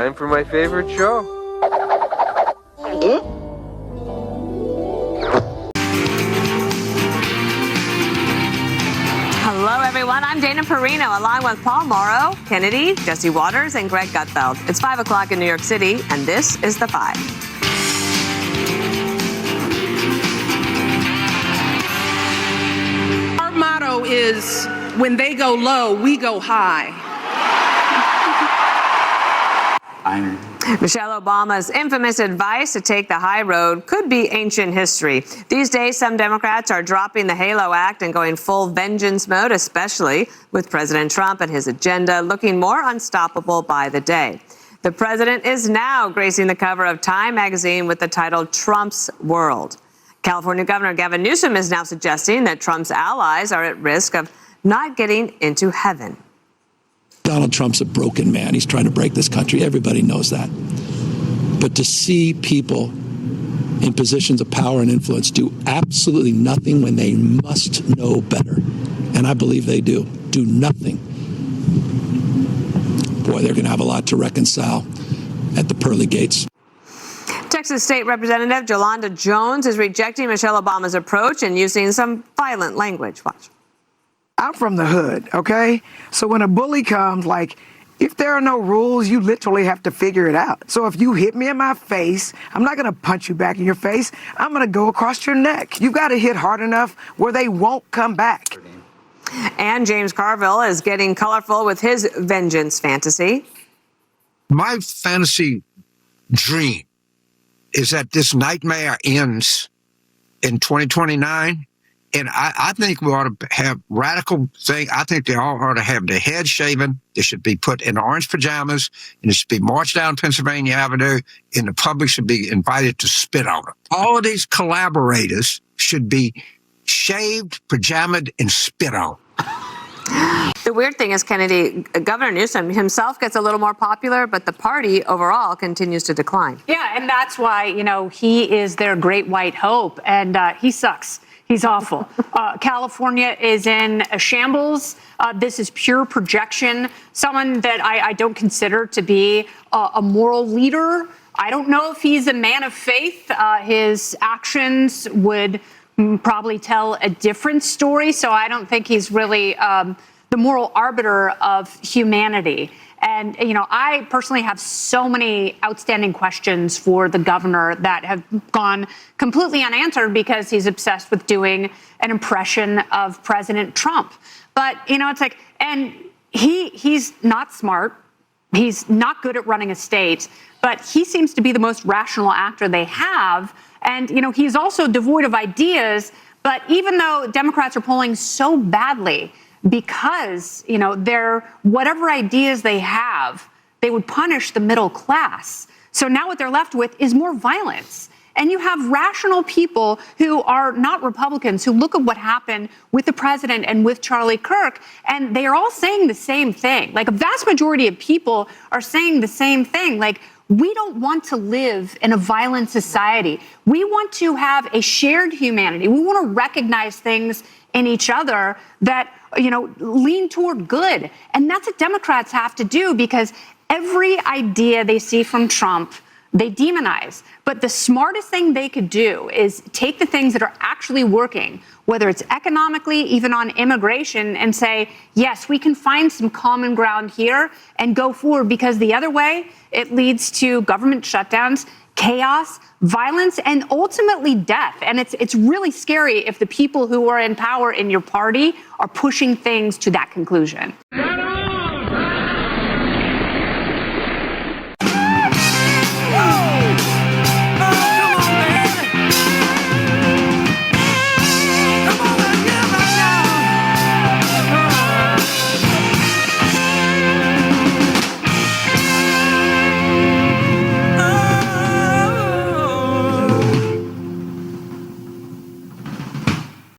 Time for my favorite show. Hello, everyone. I'm Dana Perino, along with Paul Morrow, Kennedy, Jesse Waters, and Greg Gutfeld. It's 5 o'clock in New York City, and this is The Five. Our motto is, when they go low, we go high. Michelle Obama's infamous advice to take the high road could be ancient history. These days, some Democrats are dropping the HALO Act and going full vengeance mode, especially with President Trump and his agenda looking more unstoppable by the day. The president is now gracing the cover of Time magazine with the title Trump's World. California Governor Gavin Newsom is now suggesting that Trump's allies are at risk of not getting into heaven. Donald Trump's a broken man. He's trying to break this country. Everybody knows that. But to see people in positions of power and influence do absolutely nothing when they must know better, and I believe they do nothing. Boy, they're going to have a lot to reconcile at the pearly gates. Texas State Representative Jolanda Jones is rejecting Michelle Obama's approach and using some violent language. Watch. I'm from the hood, okay? So when a bully comes, like, if there are no rules, you literally have to figure it out. So if you hit me in my face, I'm not gonna punch you back in your face. I'm gonna go across your neck. You gotta hit hard enough where they won't come back. And James Carville is getting colorful with his vengeance fantasy. My fantasy dream is that this nightmare ends in 2029. And I think we ought to have radical thing. I think they all ought to have their head shaven. They should be put in orange pajamas, and it should be marched down Pennsylvania Avenue, and the public should be invited to spit on them. All of these collaborators should be shaved, pajamaed, and spit on. The weird thing is, Kennedy, Governor Newsom himself gets a little more popular, but the party overall continues to decline. Yeah, and that's why, he is their great white hope, and he sucks. He's awful. California is in a shambles. This is pure projection. Someone that I don't consider to be a moral leader. I don't know if he's a man of faith. His actions would probably tell a different story. So I don't think he's really the moral arbiter of humanity. And, I personally have so many outstanding questions for the governor that have gone completely unanswered because he's obsessed with doing an impression of President Trump. But, it's like, and he's not smart. He's not good at running a state, but he seems to be the most rational actor they have. And, he's also devoid of ideas. But even though Democrats are polling so badly, because, their whatever ideas they have, they would punish the middle class. So now what they're left with is more violence. And you have rational people who are not Republicans who look at what happened with the president and with Charlie Kirk, and they are all saying the same thing. Like, a vast majority of people are saying the same thing. Like, we don't want to live in a violent society. We want to have a shared humanity. We want to recognize things in each other that, lean toward good. And that's what Democrats have to do, because every idea they see from Trump, they demonize. But the smartest thing they could do is take the things that are actually working, whether it's economically, even on immigration, and say, yes, we can find some common ground here and go forward, because the other way, it leads to government shutdowns, chaos, violence, and ultimately death. And it's really scary if the people who are in power in your party are pushing things to that conclusion.